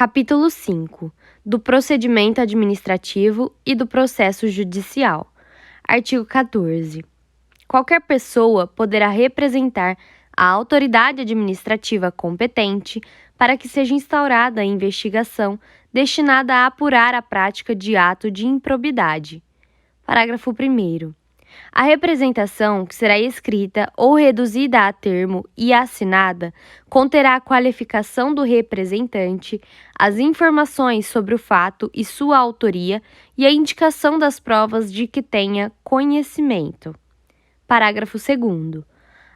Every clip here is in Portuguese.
Capítulo 5. Do procedimento administrativo e do processo judicial. Artigo 14. Qualquer pessoa poderá representar a autoridade administrativa competente para que seja instaurada a investigação destinada a apurar a prática de ato de improbidade. Parágrafo 1º. A representação, que será escrita ou reduzida a termo e assinada, conterá a qualificação do representante, as informações sobre o fato e sua autoria e a indicação das provas de que tenha conhecimento. Parágrafo 2º.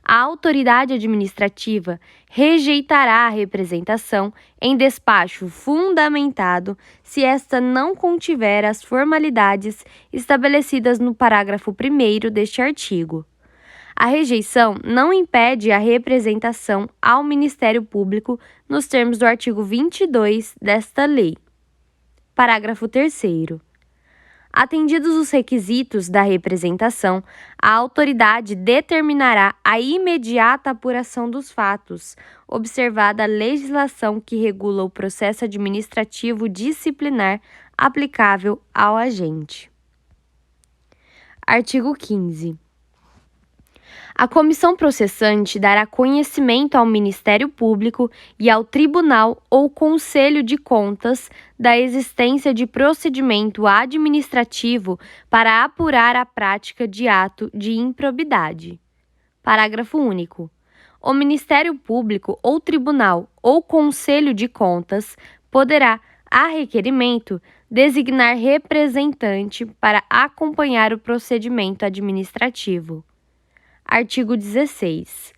A autoridade administrativa rejeitará a representação em despacho fundamentado se esta não contiver as formalidades estabelecidas no parágrafo 1º deste artigo. A rejeição não impede a representação ao Ministério Público nos termos do artigo 22 desta lei. Parágrafo 3º. Atendidos os requisitos da representação, a autoridade determinará a imediata apuração dos fatos, observada a legislação que regula o processo administrativo disciplinar aplicável ao agente. Artigo 15. A comissão processante dará conhecimento ao Ministério Público e ao Tribunal ou Conselho de Contas da existência de procedimento administrativo para apurar a prática de ato de improbidade. Parágrafo único. O Ministério Público ou Tribunal ou Conselho de Contas poderá, a requerimento, designar representante para acompanhar o procedimento administrativo. Artigo 16.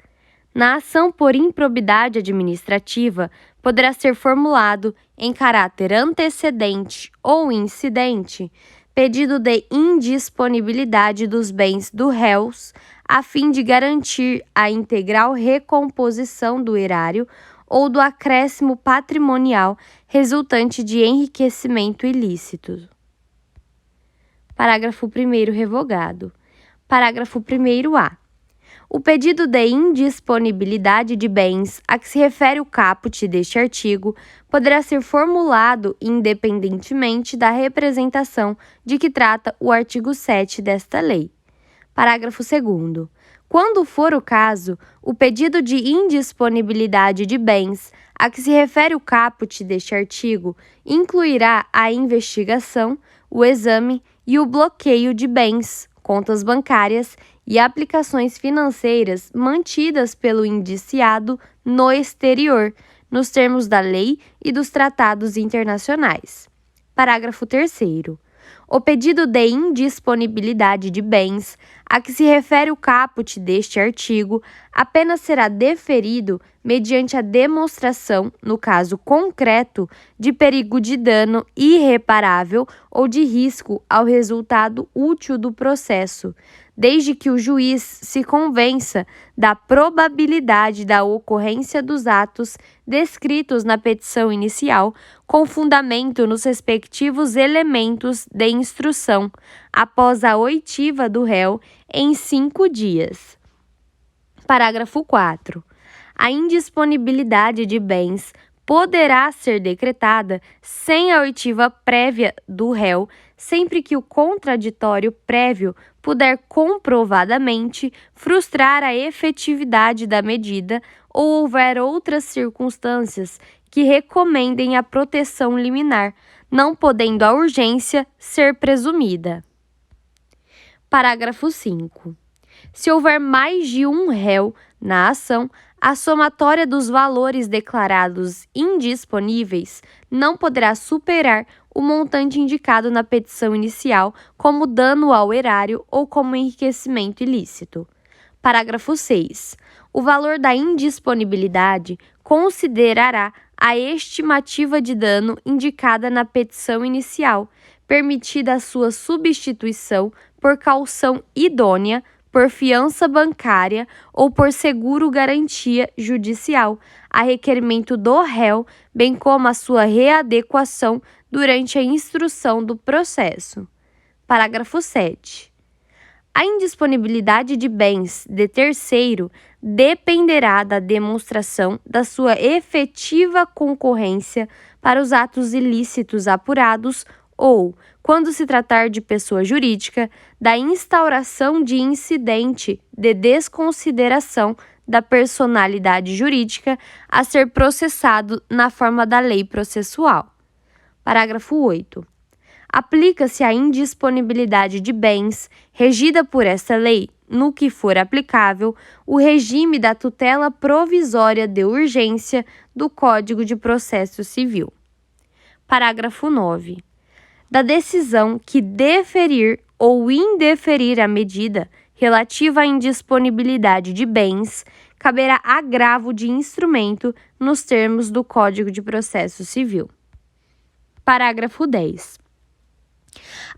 Na ação por improbidade administrativa, poderá ser formulado, em caráter antecedente ou incidente, pedido de indisponibilidade dos bens do réus, a fim de garantir a integral recomposição do erário ou do acréscimo patrimonial resultante de enriquecimento ilícito. Parágrafo 1º revogado. Parágrafo 1º-A. O pedido de indisponibilidade de bens a que se refere o caput deste artigo poderá ser formulado independentemente da representação de que trata o artigo 7 desta lei. Parágrafo 2º. Quando for o caso, o pedido de indisponibilidade de bens a que se refere o caput deste artigo incluirá a investigação, o exame e o bloqueio de bens, contas bancárias e aplicações financeiras mantidas pelo indiciado no exterior, nos termos da lei e dos tratados internacionais. Parágrafo 3º. O pedido de indisponibilidade de bens a que se refere o caput deste artigo apenas será deferido mediante a demonstração, no caso concreto, de perigo de dano irreparável ou de risco ao resultado útil do processo, desde que o juiz se convença da probabilidade da ocorrência dos atos descritos na petição inicial, com fundamento nos respectivos elementos de instrução, após a oitiva do réu em 5 dias. Parágrafo 4. A indisponibilidade de bens poderá ser decretada sem a oitiva prévia do réu, sempre que o contraditório prévio puder comprovadamente frustrar a efetividade da medida ou houver outras circunstâncias que recomendem a proteção liminar, não podendo a urgência ser presumida. Parágrafo 5. Se houver mais de um réu na ação, a somatória dos valores declarados indisponíveis não poderá superar o montante indicado na petição inicial como dano ao erário ou como enriquecimento ilícito. Parágrafo 6. O valor da indisponibilidade considerará a estimativa de dano indicada na petição inicial, permitida a sua substituição por caução idônea, por fiança bancária ou por seguro-garantia judicial, a requerimento do réu, bem como a sua readequação durante a instrução do processo. Parágrafo 7. A indisponibilidade de bens de terceiro dependerá da demonstração da sua efetiva concorrência para os atos ilícitos apurados ou, quando se tratar de pessoa jurídica, da instauração de incidente de desconsideração da personalidade jurídica a ser processado na forma da lei processual. Parágrafo 8. Aplica-se a indisponibilidade de bens regida por esta lei, no que for aplicável, o regime da tutela provisória de urgência do Código de Processo Civil. Parágrafo 9. Da decisão que deferir ou indeferir a medida relativa à indisponibilidade de bens, caberá agravo de instrumento nos termos do Código de Processo Civil. Parágrafo 10.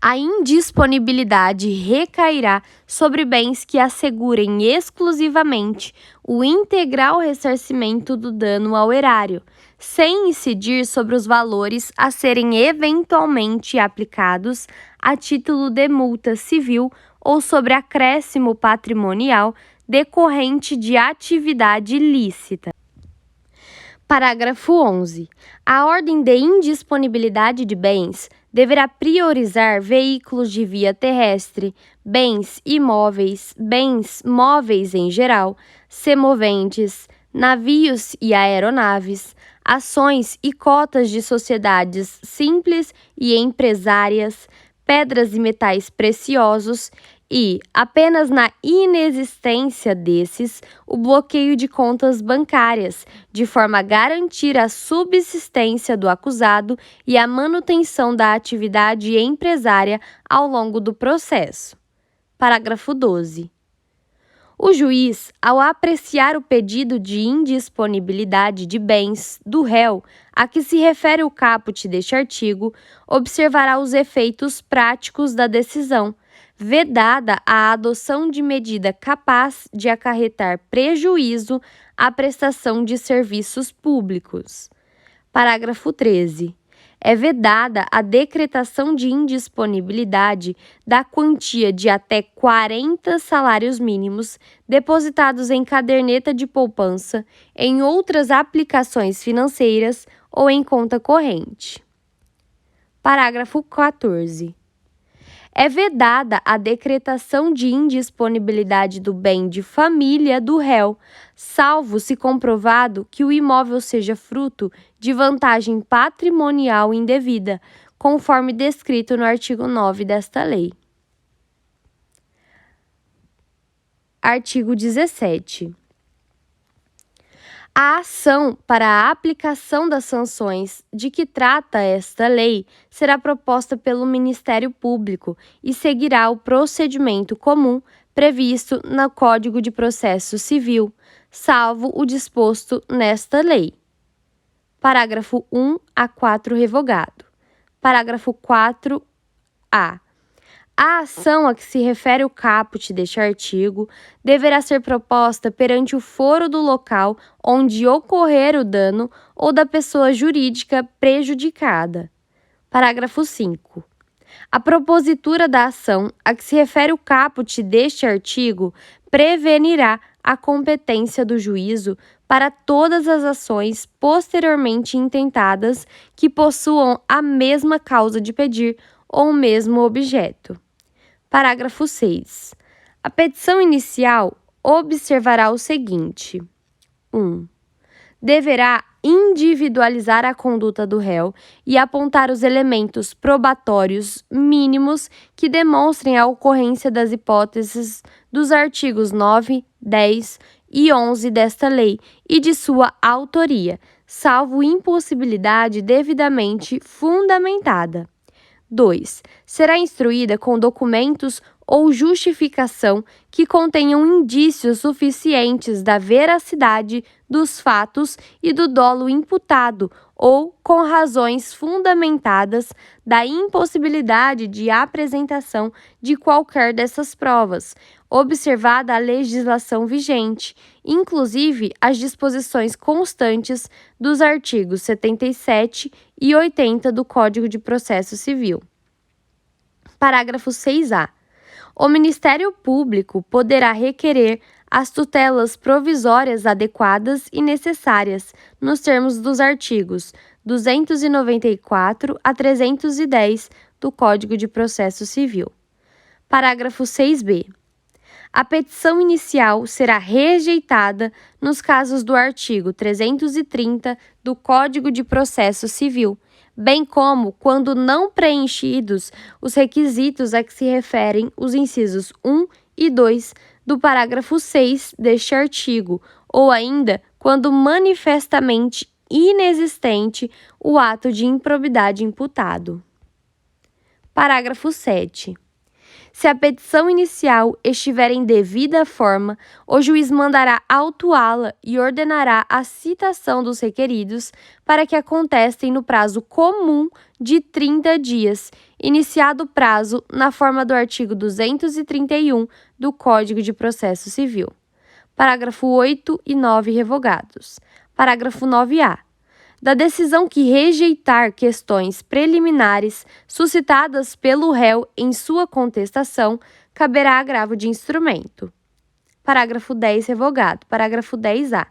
A indisponibilidade recairá sobre bens que assegurem exclusivamente o integral ressarcimento do dano ao erário, sem incidir sobre os valores a serem eventualmente aplicados a título de multa civil ou sobre acréscimo patrimonial decorrente de atividade ilícita. Parágrafo 11. A ordem de indisponibilidade de bens deverá priorizar veículos de via terrestre, bens imóveis, bens móveis em geral, semoventes, navios e aeronaves, ações e cotas de sociedades simples e empresárias, pedras e metais preciosos e, apenas na inexistência desses, o bloqueio de contas bancárias, de forma a garantir a subsistência do acusado e a manutenção da atividade empresária ao longo do processo. Parágrafo 12. O juiz, ao apreciar o pedido de indisponibilidade de bens do réu a que se refere o caput deste artigo, observará os efeitos práticos da decisão, vedada a adoção de medida capaz de acarretar prejuízo à prestação de serviços públicos. Parágrafo 13. É vedada a decretação de indisponibilidade da quantia de até 40 salários mínimos depositados em caderneta de poupança, em outras aplicações financeiras ou em conta corrente. Parágrafo 14. É vedada a decretação de indisponibilidade do bem de família do réu, salvo se comprovado que o imóvel seja fruto de vantagem patrimonial indevida, conforme descrito no artigo 9 desta lei. Artigo 17. A ação para a aplicação das sanções de que trata esta lei será proposta pelo Ministério Público e seguirá o procedimento comum previsto no Código de Processo Civil, salvo o disposto nesta lei. Parágrafo 1 a 4 revogado. Parágrafo 4-A. A ação a que se refere o caput deste artigo deverá ser proposta perante o foro do local onde ocorrer o dano ou da pessoa jurídica prejudicada. Parágrafo 5. A propositura da ação a que se refere o caput deste artigo prevenirá a competência do juízo para todas as ações posteriormente intentadas que possuam a mesma causa de pedir ou o mesmo objeto. Parágrafo 6. A petição inicial observará o seguinte: 1. Deverá individualizar a conduta do réu e apontar os elementos probatórios mínimos que demonstrem a ocorrência das hipóteses dos artigos 9, 10 e 11 desta lei e de sua autoria, salvo impossibilidade devidamente fundamentada. 2. Será instruída com documentos ou justificação que contenham indícios suficientes da veracidade dos fatos e do dolo imputado ou com razões fundamentadas da impossibilidade de apresentação de qualquer dessas provas, observada a legislação vigente, inclusive as disposições constantes dos artigos 77 e 80 do Código de Processo Civil. Parágrafo 6-A. O Ministério Público poderá requerer as tutelas provisórias adequadas e necessárias, nos termos dos artigos 294 a 310 do Código de Processo Civil. Parágrafo 6b. A petição inicial será rejeitada nos casos do artigo 330 do Código de Processo Civil, bem como quando não preenchidos os requisitos a que se referem os incisos 1 e 2 do parágrafo 6 deste artigo, ou ainda quando manifestamente inexistente o ato de improbidade imputado. Parágrafo 7. Se a petição inicial estiver em devida forma, o juiz mandará autuá-la e ordenará a citação dos requeridos para que a contestem no prazo comum de 30 dias, iniciado o prazo na forma do artigo 231 do Código de Processo Civil. Parágrafo 8 e 9 revogados. Parágrafo 9-A. Da decisão que rejeitar questões preliminares suscitadas pelo réu em sua contestação, caberá agravo de instrumento. Parágrafo 10 revogado. Parágrafo 10-A.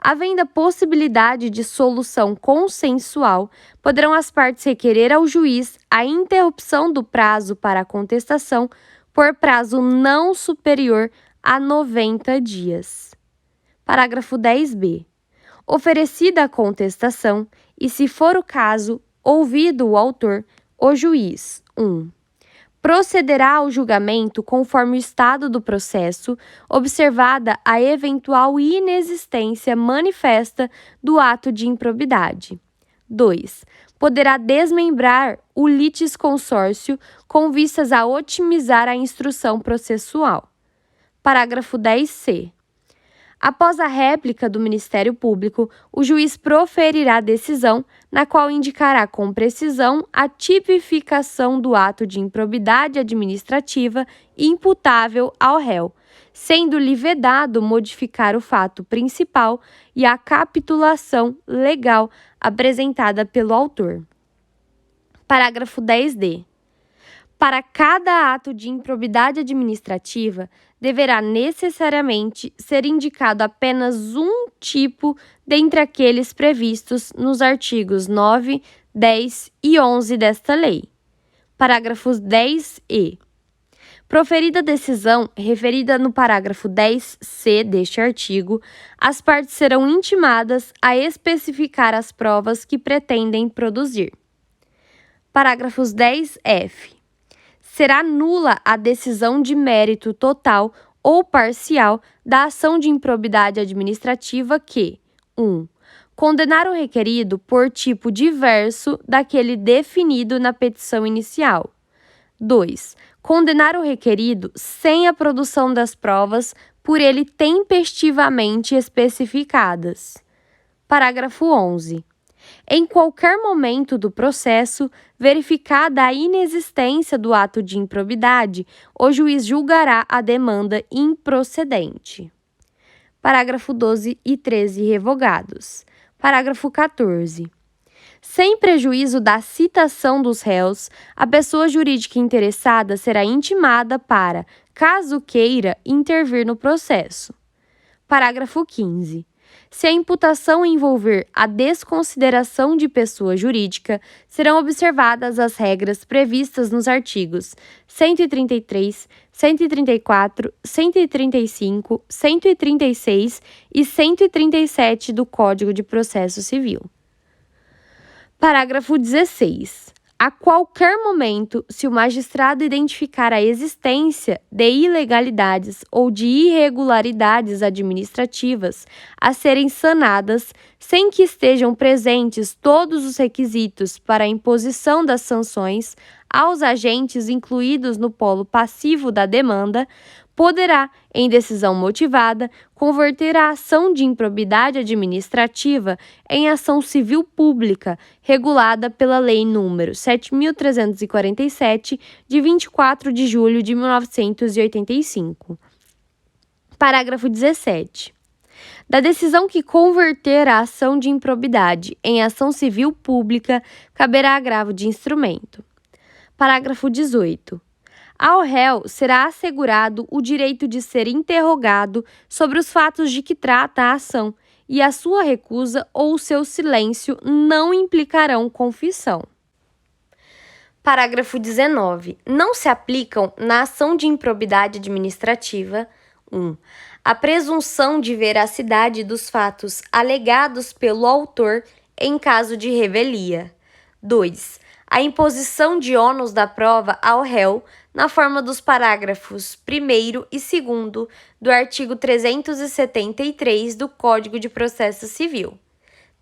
Havendo a possibilidade de solução consensual, poderão as partes requerer ao juiz a interrupção do prazo para a contestação por prazo não superior a 90 dias. Parágrafo 10-B. Oferecida a contestação e, se for o caso, ouvido o autor, o juiz 1. Procederá ao julgamento conforme o estado do processo, observada a eventual inexistência manifesta do ato de improbidade. 2. Poderá desmembrar o litisconsórcio com vistas a otimizar a instrução processual. Parágrafo 10-C. Após a réplica do Ministério Público, o juiz proferirá decisão, na qual indicará com precisão a tipificação do ato de improbidade administrativa imputável ao réu, sendo-lhe vedado modificar o fato principal e a capitulação legal apresentada pelo autor. Parágrafo 10-D. Para cada ato de improbidade administrativa, deverá necessariamente ser indicado apenas um tipo dentre aqueles previstos nos artigos 9, 10 e 11 desta lei. Parágrafos 10-E. Proferida a decisão referida no parágrafo 10-C deste artigo, as partes serão intimadas a especificar as provas que pretendem produzir. Parágrafos 10-F. Será nula a decisão de mérito total ou parcial da ação de improbidade administrativa que 1. Condenar o requerido por tipo diverso daquele definido na petição inicial. 2. Condenar o requerido sem a produção das provas por ele tempestivamente especificadas. Parágrafo 11. Em qualquer momento do processo, verificada a inexistência do ato de improbidade, o juiz julgará a demanda improcedente. Parágrafo 12 e 13 revogados. Parágrafo 14. Sem prejuízo da citação dos réus, a pessoa jurídica interessada será intimada para, caso queira, intervir no processo. Parágrafo 15. Se a imputação envolver a desconsideração de pessoa jurídica, serão observadas as regras previstas nos artigos 133, 134, 135, 136 e 137 do Código de Processo Civil. Parágrafo 16. A qualquer momento, se o magistrado identificar a existência de ilegalidades ou de irregularidades administrativas a serem sanadas, sem que estejam presentes todos os requisitos para a imposição das sanções aos agentes incluídos no polo passivo da demanda, poderá, em decisão motivada, converter a ação de improbidade administrativa em ação civil pública, regulada pela Lei nº 7.347, de 24 de julho de 1985. Parágrafo 17. Da decisão que converter a ação de improbidade em ação civil pública, caberá agravo de instrumento. Parágrafo 18. Ao réu será assegurado o direito de ser interrogado sobre os fatos de que trata a ação, e a sua recusa ou seu silêncio não implicarão confissão. Parágrafo 19. Não se aplicam na ação de improbidade administrativa 1. A presunção de veracidade dos fatos alegados pelo autor em caso de revelia. 2. A imposição de ônus da prova ao réu na forma dos parágrafos 1º e 2º do artigo 373 do Código de Processo Civil.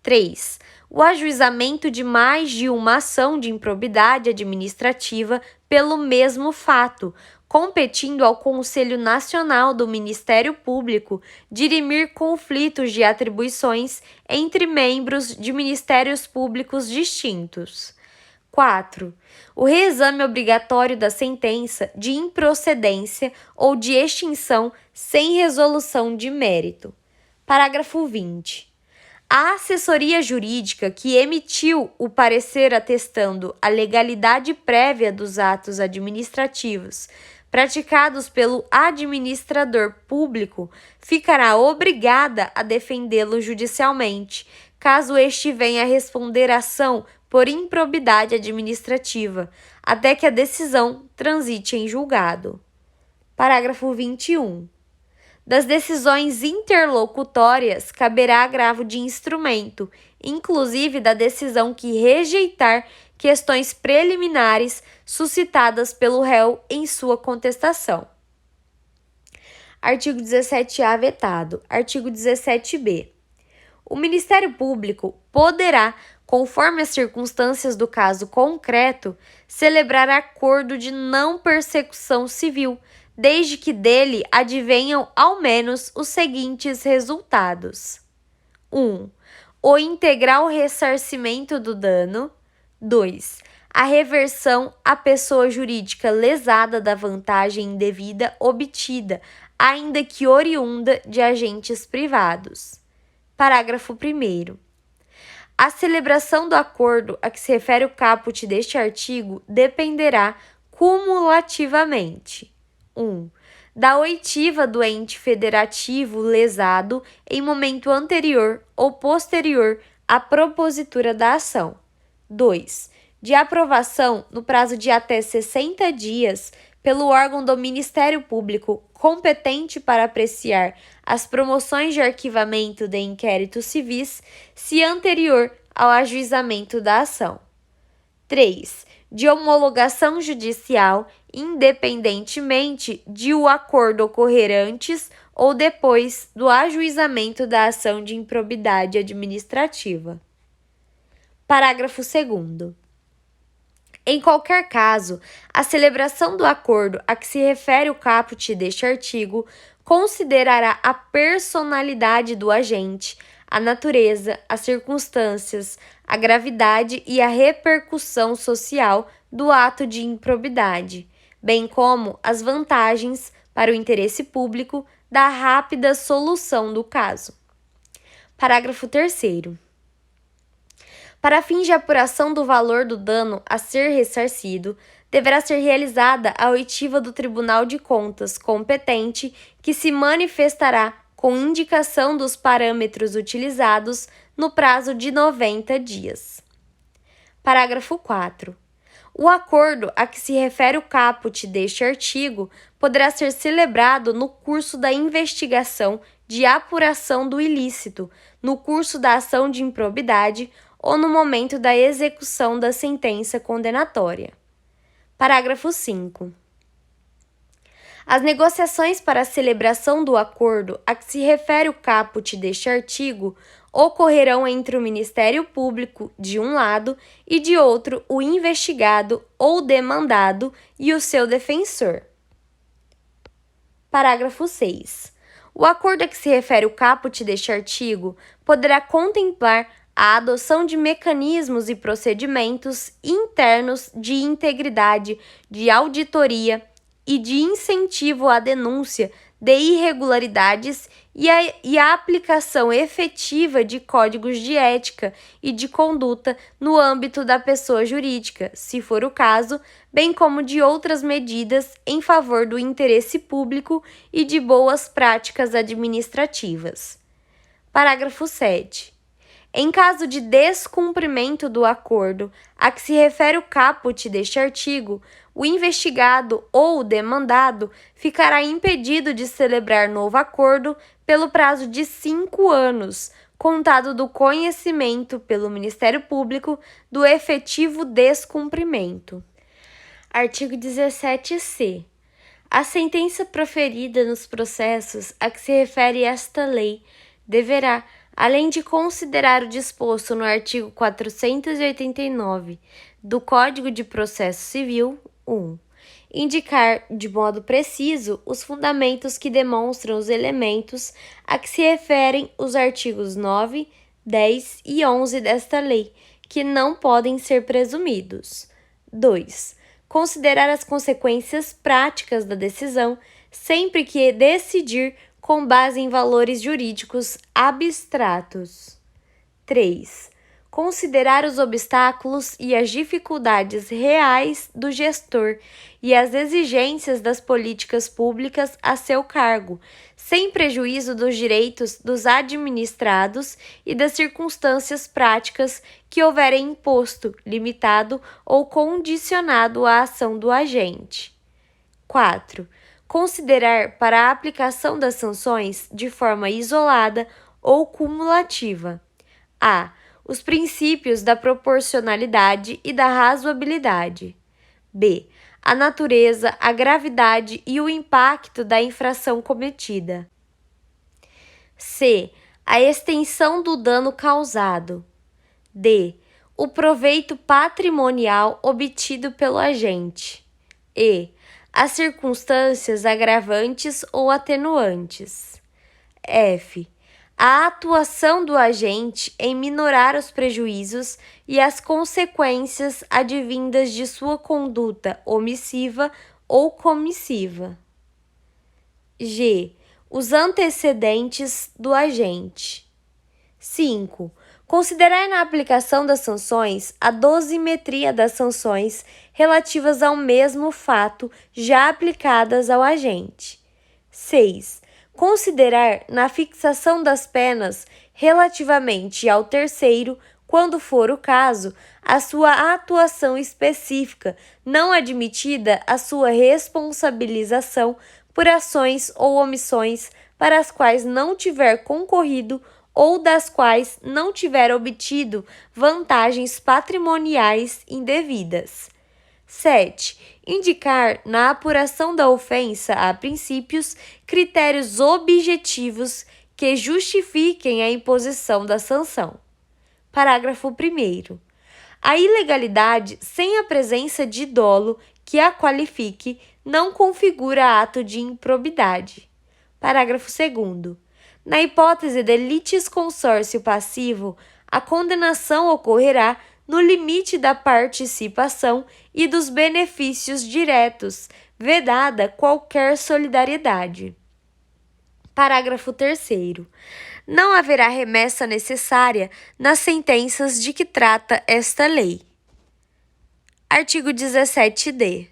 3. O ajuizamento de mais de uma ação de improbidade administrativa pelo mesmo fato, competindo ao Conselho Nacional do Ministério Público dirimir conflitos de atribuições entre membros de ministérios públicos distintos. 4. O reexame obrigatório da sentença de improcedência ou de extinção sem resolução de mérito. Parágrafo 20. A assessoria jurídica que emitiu o parecer atestando a legalidade prévia dos atos administrativos praticados pelo administrador público ficará obrigada a defendê-lo judicialmente, caso este venha a responder ação por improbidade administrativa, até que a decisão transite em julgado. Parágrafo 21. Das decisões interlocutórias caberá agravo de instrumento, inclusive da decisão que rejeitar questões preliminares suscitadas pelo réu em sua contestação. Artigo 17A vetado. Artigo 17B. O Ministério Público poderá, conforme as circunstâncias do caso concreto, celebrar acordo de não persecução civil, desde que dele advenham ao menos os seguintes resultados: 1. O integral ressarcimento do dano. 2. A reversão à pessoa jurídica lesada da vantagem indevida obtida, ainda que oriunda de agentes privados. Parágrafo 1º. A celebração do acordo a que se refere o caput deste artigo dependerá cumulativamente: 1. Da oitiva do ente federativo lesado em momento anterior ou posterior à propositura da ação. 2. De aprovação, no prazo de até 60 dias, pelo órgão do Ministério Público competente para apreciar as promoções de arquivamento de inquéritos civis, se anterior ao ajuizamento da ação. 3. De homologação judicial, independentemente de o acordo ocorrer antes ou depois do ajuizamento da ação de improbidade administrativa. Parágrafo 2º. Em qualquer caso, a celebração do acordo a que se refere o caput deste artigo considerará a personalidade do agente, a natureza, as circunstâncias, a gravidade e a repercussão social do ato de improbidade, bem como as vantagens para o interesse público da rápida solução do caso. Parágrafo 3º. Para fins de apuração do valor do dano a ser ressarcido, deverá ser realizada a oitiva do Tribunal de Contas competente, que se manifestará com indicação dos parâmetros utilizados no prazo de 90 dias. Parágrafo 4. O acordo a que se refere o caput deste artigo poderá ser celebrado no curso da investigação de apuração do ilícito, no curso da ação de improbidade ou no momento da execução da sentença condenatória. Parágrafo 5. As negociações para a celebração do acordo a que se refere o caput deste artigo ocorrerão entre o Ministério Público, de um lado, e de outro, o investigado ou demandado e o seu defensor. Parágrafo 6. O acordo a que se refere o caput deste artigo poderá contemplar a adoção de mecanismos e procedimentos internos de integridade, de auditoria e de incentivo à denúncia de irregularidades e a aplicação efetiva de códigos de ética e de conduta no âmbito da pessoa jurídica, se for o caso, bem como de outras medidas em favor do interesse público e de boas práticas administrativas. Parágrafo 7. Em caso de descumprimento do acordo a que se refere o caput deste artigo, o investigado ou o demandado ficará impedido de celebrar novo acordo pelo prazo de 5 anos, contado do conhecimento pelo Ministério Público do efetivo descumprimento. Artigo 17-C. A sentença proferida nos processos a que se refere esta lei deverá, além de considerar o disposto no artigo 489 do Código de Processo Civil, 1. Indicar de modo preciso os fundamentos que demonstram os elementos a que se referem os artigos 9, 10 e 11 desta lei, que não podem ser presumidos. 2. Considerar as consequências práticas da decisão, sempre que decidir com base em valores jurídicos abstratos. 3. Considerar os obstáculos e as dificuldades reais do gestor e as exigências das políticas públicas a seu cargo, sem prejuízo dos direitos dos administrados e das circunstâncias práticas que houverem imposto, limitado ou condicionado a ação do agente. 4. Considerar para a aplicação das sanções de forma isolada ou cumulativa. A. Os princípios da proporcionalidade e da razoabilidade. B. A natureza, a gravidade e o impacto da infração cometida. C. A extensão do dano causado. D. O proveito patrimonial obtido pelo agente. E. As circunstâncias agravantes ou atenuantes. F. A atuação do agente em minorar os prejuízos e as consequências advindas de sua conduta omissiva ou comissiva. G. Os antecedentes do agente. 5. Considerar na aplicação das sanções a dosimetria das sanções relativas ao mesmo fato já aplicadas ao agente. 6. Considerar na fixação das penas relativamente ao terceiro, quando for o caso, a sua atuação específica, não admitida a sua responsabilização por ações ou omissões para as quais não tiver concorrido ou das quais não tiver obtido vantagens patrimoniais indevidas. 7. Indicar na apuração da ofensa a princípios, critérios objetivos que justifiquem a imposição da sanção. Parágrafo 1º. A ilegalidade sem a presença de dolo que a qualifique não configura ato de improbidade. Parágrafo 2º. Na hipótese de litisconsórcio passivo, a condenação ocorrerá no limite da participação e dos benefícios diretos, vedada qualquer solidariedade. Parágrafo 3º. Não haverá remessa necessária nas sentenças de que trata esta lei. Artigo 17-D.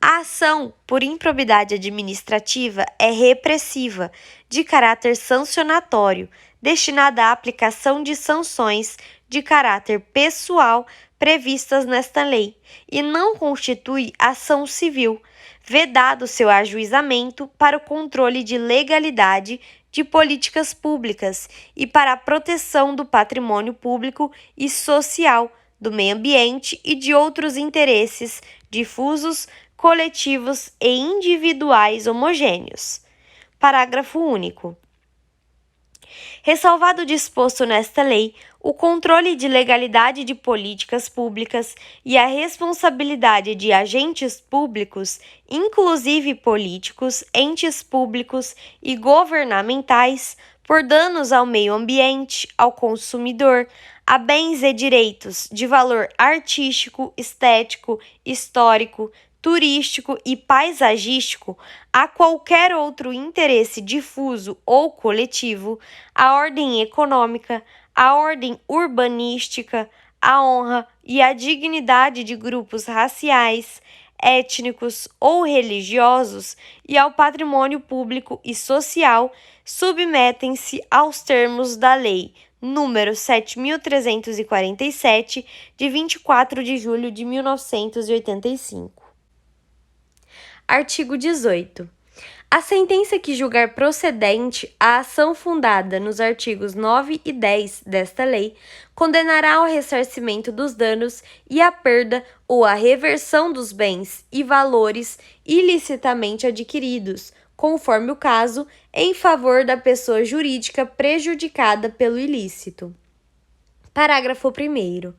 A ação por improbidade administrativa é repressiva, de caráter sancionatório, destinada à aplicação de sanções de caráter pessoal previstas nesta lei, e não constitui ação civil, vedado seu ajuizamento para o controle de legalidade de políticas públicas e para a proteção do patrimônio público e social, do meio ambiente e de outros interesses difusos, coletivos e individuais homogêneos. Parágrafo único. Ressalvado o disposto nesta lei, o controle de legalidade de políticas públicas e a responsabilidade de agentes públicos, inclusive políticos, entes públicos e governamentais, por danos ao meio ambiente, ao consumidor, a bens e direitos de valor artístico, estético, histórico, turístico e paisagístico a qualquer outro interesse difuso ou coletivo, a ordem econômica, a ordem urbanística, a honra e a dignidade de grupos raciais, étnicos ou religiosos e ao patrimônio público e social submetem-se aos termos da Lei número 7.347, de 24 de julho de 1985. Artigo 18. A sentença que julgar procedente a ação fundada nos artigos 9 e 10 desta lei condenará ao ressarcimento dos danos e à perda ou à reversão dos bens e valores ilicitamente adquiridos, conforme o caso, em favor da pessoa jurídica prejudicada pelo ilícito. Parágrafo 1º.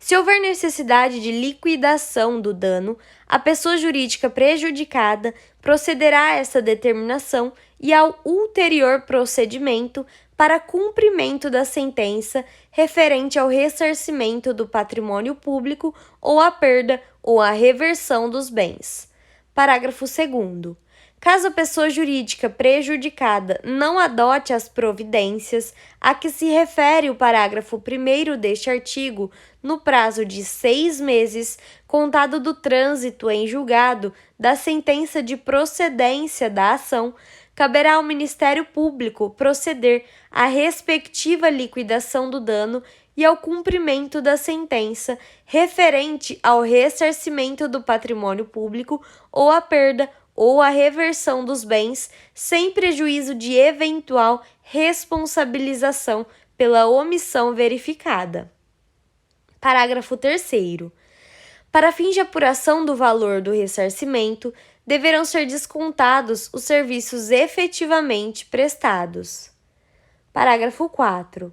Se houver necessidade de liquidação do dano, a pessoa jurídica prejudicada procederá a essa determinação e ao ulterior procedimento para cumprimento da sentença referente ao ressarcimento do patrimônio público ou à perda ou à reversão dos bens. Parágrafo 2º. Caso a pessoa jurídica prejudicada não adote as providências a que se refere o parágrafo 1º deste artigo no prazo de 6 meses, contado do trânsito em julgado da sentença de procedência da ação, caberá ao Ministério Público proceder à respectiva liquidação do dano e ao cumprimento da sentença referente ao ressarcimento do patrimônio público ou à perda ou a reversão dos bens, sem prejuízo de eventual responsabilização pela omissão verificada. Parágrafo 3º. Para fins de apuração do valor do ressarcimento, deverão ser descontados os serviços efetivamente prestados. Parágrafo 4.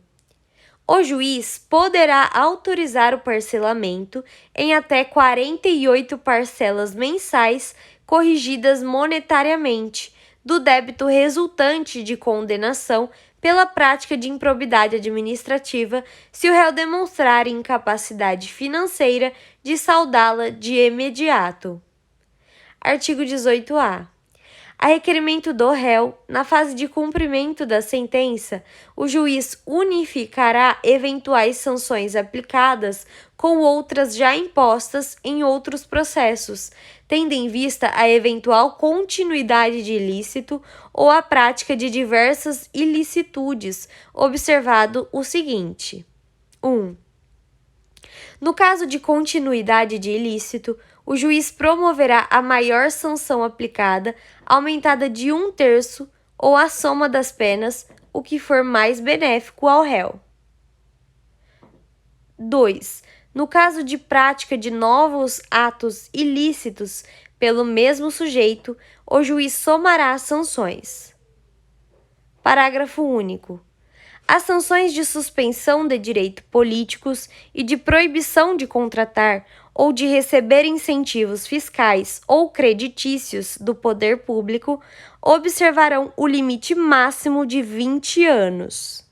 O juiz poderá autorizar o parcelamento em até 48 parcelas mensais corrigidas monetariamente, do débito resultante de condenação pela prática de improbidade administrativa, se o réu demonstrar incapacidade financeira de saldá-la de imediato. Artigo 18-A. A requerimento do réu, na fase de cumprimento da sentença, o juiz unificará eventuais sanções aplicadas com outras já impostas em outros processos, tendo em vista a eventual continuidade de ilícito ou a prática de diversas ilicitudes, observado o seguinte: 1. No caso de continuidade de ilícito, o juiz promoverá a maior sanção aplicada, aumentada de 1/3 ou a soma das penas, o que for mais benéfico ao réu. 2. No caso de prática de novos atos ilícitos pelo mesmo sujeito, o juiz somará as sanções. Parágrafo único. As sanções de suspensão de direitos políticos e de proibição de contratar ou de receber incentivos fiscais ou creditícios do poder público observarão o limite máximo de 20 anos.